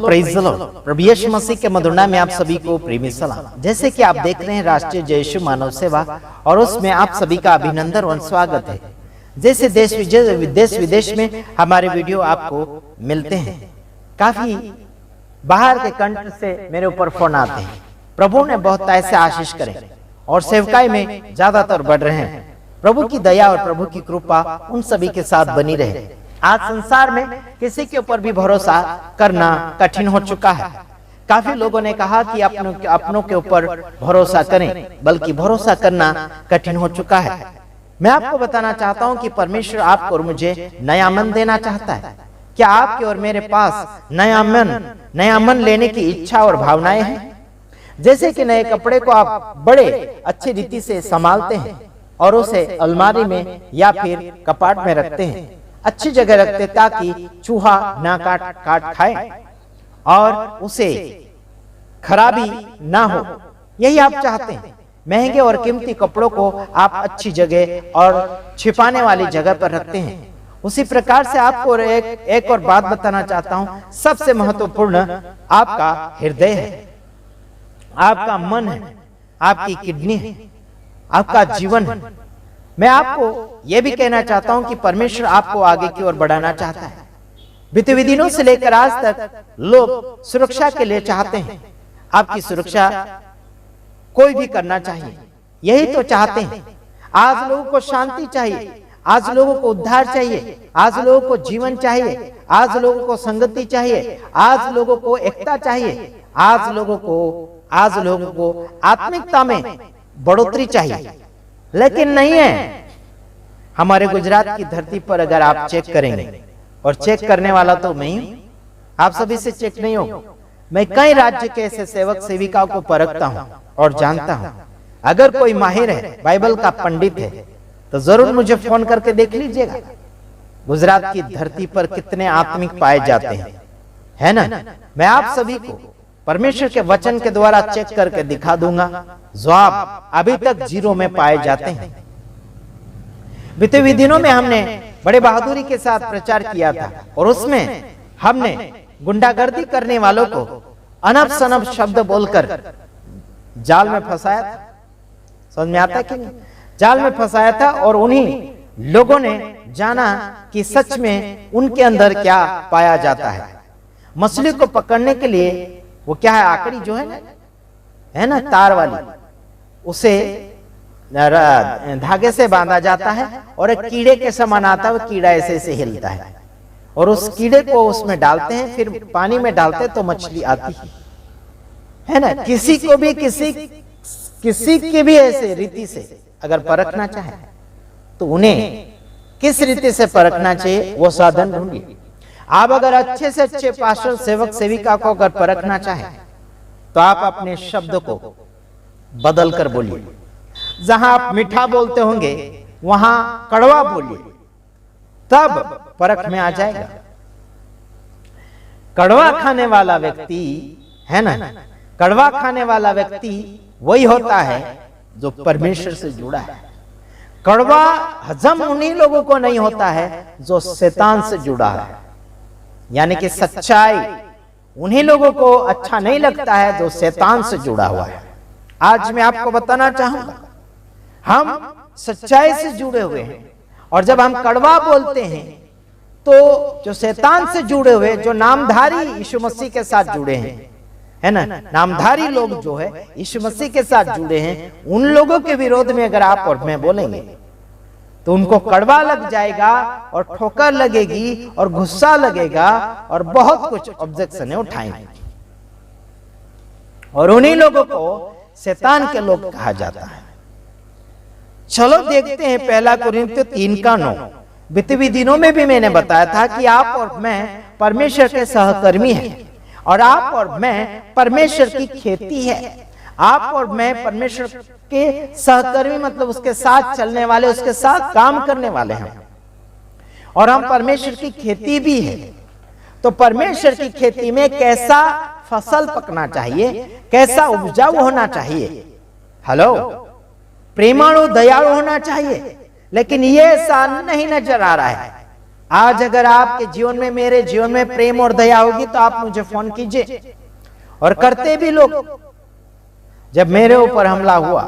Praise the lord. प्रभु यीशु मसीह के मधुर नाम में आप सभी को प्रेमी सलाम। जैसे कि आप देख रहे हैं राष्ट्रीय जय यीशु मानव सेवा, और उसमें आप सभी का अभिनंदन और स्वागत है। जैसे देश विदेश में हमारे वीडियो आपको मिलते हैं, काफी बाहर के कंट्री से मेरे ऊपर फोन आते हैं। प्रभु ने बहुत ऐसे आशीष करें और सेवकाई में ज्यादातर बढ़ रहे हैं। प्रभु की दया और प्रभु की कृपा उन सभी के साथ बनी रहे। आज संसार में किसी के ऊपर भी भरोसा करना कठिन हो चुका है। काफी लोगों ने कहा कि अपनों के ऊपर भरोसा करें, बल्कि भरोसा करना कठिन हो चुका है। मैं आपको बताना चाहता हूं कि परमेश्वर आपको और मुझे नया मन देना चाहता है। क्या आपके और मेरे पास नया मन लेने की इच्छा और भावनाएं हैं? जैसे कि नए कपड़े को आप बड़े अच्छी रीति से संभालते हैं और उसे अलमारी में या फिर कपाट में रखते हैं, अच्छी जगह रखते ताकि चूहा ना काट खाए और उसे खराबी ना हो। यही आप चाहते हैं। महंगे और कीमती कपड़ों को आप अच्छी जगह और छिपाने वाली जगह पर रखते हैं। उसी प्रकार से आपको एक और बात बताना चाहता हूं। सबसे महत्वपूर्ण आपका हृदय है, आपका मन है, आपकी किडनी है, आपका जीवन है। मैं आपको यह भी कहना चाहता हूं कि परमेश्वर आपको आगे की ओर बढ़ाना चाहता है। बीते हुए दिनों से लेकर आज तक लोग सुरक्षा के लिए चाहते हैं। आपकी सुरक्षा कोई भी करना चाहिए, यही तो चाहते हैं। आज लोगों को शांति चाहिए, आज लोगों को उद्धार चाहिए, आज लोगों को जीवन चाहिए, आज लोगों को संगति चाहिए, आज लोगों को एकता चाहिए, आज लोगों को आत्मिकता में बढ़ोतरी चाहिए। लेकिन नहीं है। हमारे गुजरात की धरती पर अगर आप चेक करेंगे, और चेक करने वाला तो मैं ही हूं, आप सभी से चेक नहीं हो। मैं कई राज्य के ऐसे सेवक सेविकाओं को परखता हूं और जानता हूं। अगर कोई माहिर है, बाइबल का पंडित है, तो जरूर मुझे फोन करके देख लीजिएगा गुजरात की धरती पर कितने आत्मिक पाए जाते हैं, है ना। मैं आप सभी को परमेश्वर के वचन के द्वारा चेक करके दिखा दूंगा। जवाब अभी तक जीरो में पाए जाते हैं। बीते हुए दिनों में हमने बड़े बहादुरी के साथ प्रचार किया था, और उसमें हमने गुंडागर्दी करने वालों को अनब सनब शब्द बोलकर जाल में फंसाया था। समझ में आता है कि नहीं? जाल में फंसाया था, और उन्हीं लोगों ने जाना कि सच में उनके अंदर क्या पाया जाता है। मछली को पकड़ने के लिए वो क्या है, आकड़ी जो है ना तार वाली, उसे धागे से बांधा जाता है और एक कीड़े के समान आता है। वो कीड़ा ऐसे हिलता है और उस कीड़े को उसमें डालते हैं, फिर पानी में डालते तो मछली आती है ना। किसी को भी किसी की भी ऐसे रीति से अगर परखना चाहे तो उन्हें किस रीति से परखना चाहिए, वो साधन ढूंढिए। आप अगर अच्छे से अच्छे पास्टर सेवक सेविका को अगर परखना चाहें तो आप अपने शब्द को बदल कर बोलिए। जहां आप मीठा बोलते होंगे वहां कड़वा बोलिए, तब परख में आ जाएगा। कड़वा खाने वाला व्यक्ति है ना, कड़वा खाने वाला व्यक्ति वही होता है जो परमेश्वर से जुड़ा है। कड़वा हजम उन्हीं लोगों को नहीं होता है जो शैतान से जुड़ा है। यानी कि सच्चाई उन्हीं लोगों को अच्छा नहीं लगता है जो शैतान से जुड़ा हुआ है। आज मैं आपको बताना चाहूंगा, हम सच्चाई से जुड़े हुए हैं, और जब हम कड़वा बोलते हैं तो जो शैतान से जुड़े हुए, जो नामधारी यीशु मसीह के साथ जुड़े हैं, है ना, नामधारी लोग जो है यीशु मसीह के साथ जुड़े हैं, उन लोगों के विरोध में अगर आप और मैं बोलेंगे तो उनको कड़वा लग जाएगा और ठोकर लगेगी और गुस्सा लगेगा और बहुत कुछ ऑब्जेक्शन उठाएंगे, और उन्हीं लोगों को शैतान के लोग कहा जाता है। चलो देखते हैं 1 कुरिन्थियों 3:9। बीते हुए दिनों में भी मैंने बताया था कि आप और मैं परमेश्वर के सहकर्मी हैं, और आप और मैं परमेश्वर की खेती है। आप और मैं परमेश्वर के सहकर्मी मतलब उसके साथ चलने वाले, उसके साथ काम करने वाले हैं, और हम परमेश्वर की खेती भी है। तो परमेश्वर की खेती में कैसा फसल पकना चाहिए, कैसा उपजाऊ होना चाहिए, हेलो, प्रेमाणु दयालु होना चाहिए। लेकिन ये ऐसा नहीं नजर आ रहा है। आज अगर आपके जीवन में, मेरे जीवन में प्रेम और दया होगी तो आप मुझे फोन कीजिए। और करते भी लोग। जब मेरे ऊपर हमला हुआ,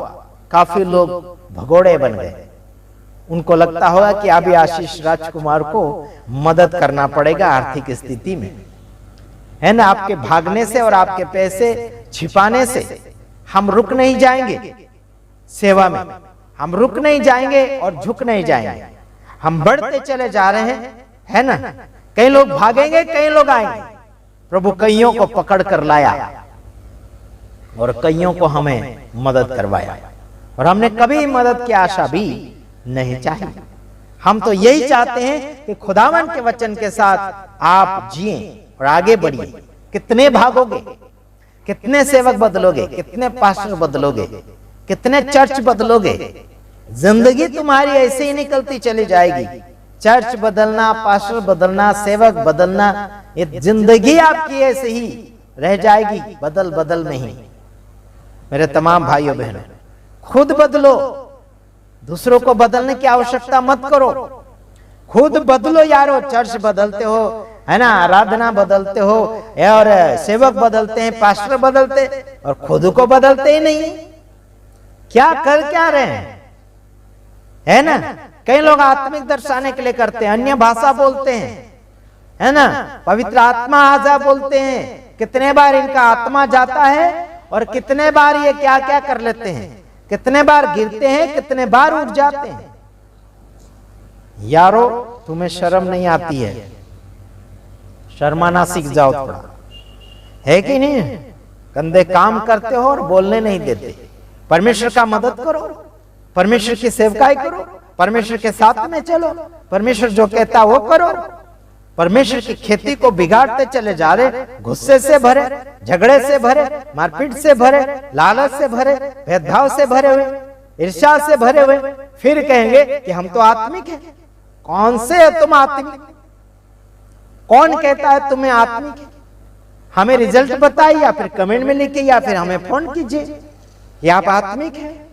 काफी लोग भगोड़े बन गए। उनको लगता होगा कि अभी आशीष राजकुमार को मदद करना पड़ेगा आर्थिक स्थिति में, है ना। आपके भागने से और आपके पैसे छिपाने से हम रुक नहीं जाएंगे सेवा में, हम रुक नहीं जाएंगे और झुक नहीं जाएंगे। हम बढ़ते चले जा रहे हैं, है ना। कई लोग भागेंगे, कई लोग आएंगे। प्रभु कईयों को पकड़ कर लाया और कईयों को हमें मदद करवाया, और हमने कभी मदद की आशा भी नहीं चाहिए। हम तो यही चाहते हैं कि खुदावन के वचन के साथ आप जिए और आगे बढ़िए। कितने भागोगे, कितने सेवक बदलोगे, कितने पास्टर बदलोगे, कितने चर्च बदलोगे। जिंदगी तुम्हारी ऐसे ही निकलती चली जाएगी। चर्च बदलना, पास्टर बदलना, सेवक बदलना, ये जिंदगी आपकी ऐसे ही रह जाएगी, बदल बदल नहीं। मेरे तमाम भाइयों बहनों, खुद बदलो, दूसरों को बदलने की आवश्यकता मत करो। खुद बदलो यारो। चर्च बदलते हो, है ना, आराधना बदलते हो, और सेवक बदलते हैं, पास्टर बदलते, और खुद को बदलते ही नहीं। क्या कर क्या रहे हैं, है ना। कई लोग आत्मिक दर्शाने के लिए करते हैं, अन्य भाषा बोलते हैं, है ना, पवित्र आत्मा आजा बोलते हैं। कितने बार इनका आत्मा जाता है और कितने बार ये क्या क्या कर लेते हैं, कितने बार गिरते हैं, कितने बार उठ जाते हैं। यारो, तुम्हें शर्म नहीं आती है? शर्माना सीख जाओ थोड़ा, है कि नहीं। गंदे काम करते हो और बोलने नहीं देते। परमेश्वर का मदद करो, परमेश्वर की सेवकाई करो, परमेश्वर के साथ में चलो, परमेश्वर जो कहता वो करो। परमेश्वर की खेती को बिगाड़ते चले जा रहे, गुस्से से भरे, झगड़े से भरे, मारपीट से भरे, लालच से भरे, भेदभाव से भरे हुए, ईर्ष्या से भरे हुए। फिर कहेंगे कि हम तो आत्मिक हैं। कौन से है तुम आत्मिक? कौन कहता है तुम्हें आत्मिक है? हमें रिजल्ट बताइए, या फिर कमेंट में लिखिए, या फिर हमें फोन कीजिए कि आप आत्मिक हैं।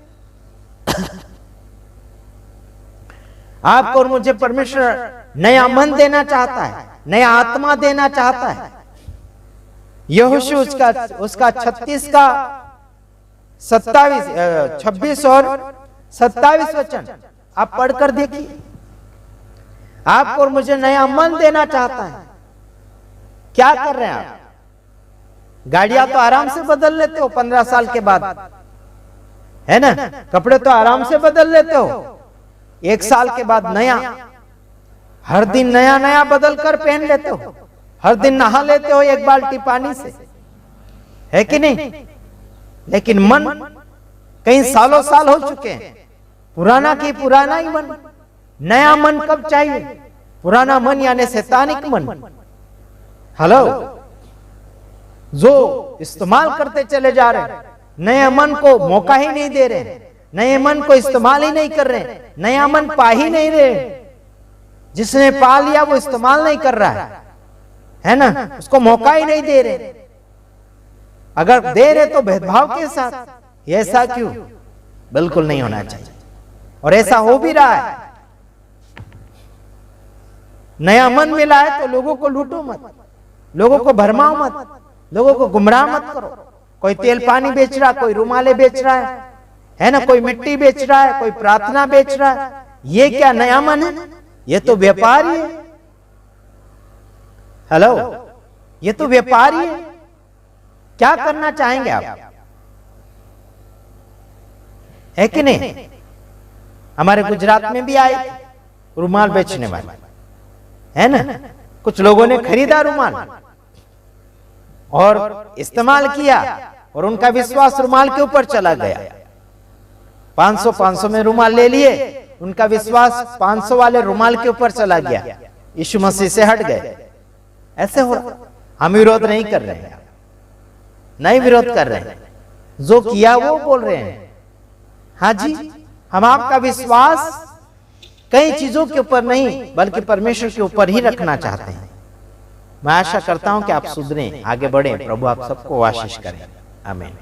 आपको और मुझे परमेश्वर नया मन देना चाहता है, नया आत्मा देना चाहता है। यहोशू उसका 36 का 26 और 27 वचन आप पढ़कर देखिए। आपको और मुझे नया मन देना चाहता है। क्या कर रहे हैं आप? गाड़ियां तो आराम से बदल लेते हो 15 साल के बाद, है ना। कपड़े तो आराम से बदल लेते हो, 1 साल के बाद नया। हर दिन नया नया बदल कर पहन लेते हो, हर दिन नहा लेते हो 1 बाल्टी पानी से, है कि नहीं। लेकिन मन कई सालों साल हो चुके हैं, पुराना की पुराना ही मन। नया मन कब चाहिए? पुराना मन यानी शैतानिक मन, हेलो, जो इस्तेमाल करते चले जा रहे हैं। नए मन को मौका ही नहीं दे रहे, नए मन को इस्तेमाल ही नहीं कर रहे, नया मन पा ही नहीं रहे। जिसने पा लिया वो इस्तेमाल नहीं कर रहा है ना, उसको मौका ही नहीं दे रहे। अगर दे रहे तो भेदभाव के साथ। ऐसा क्यों? बिल्कुल नहीं होना चाहिए, और ऐसा हो भी रहा है। नया मन मिला है तो लोगों को लूटो मत, लोगों को भरमाओ मत, लोगों को गुमराह मत करो। कोई तेल पानी बेच रहा, कोई रुमाले बेच रहा है ना, कोई मिट्टी बेच रहा है, कोई प्रार्थना बेच रहा है। ये क्या नया मन है? ये तो व्यापार ही है। हेलो, ये तो व्यापार ही है। क्या करना चाहेंगे आप, है कि नहीं। हमारे गुजरात में भी आए रुमाल बेचने वाले, है ना। कुछ लोगों ने खरीदा रुमाल और इस्तेमाल किया, और उनका विश्वास रुमाल के ऊपर चला गया। 500 में रुमाल ले लिए, उनका विश्वास 500 वाले रुमाल के ऊपर चला गया, यीशु मसीह से हट गए। ऐसे हो, हम विरोध नहीं कर रहे हैं, नहीं विरोध कर रहे हैं, जो किया वो बोल रहे हैं। हाँ जी, हम आपका विश्वास कई चीजों के ऊपर नहीं बल्कि परमेश्वर के ऊपर ही रखना चाहते हैं। मैं आशा करता हूं कि आप सुधरें, आगे बढ़ें। प्रभु आप सबको आशीष करें। आमीन।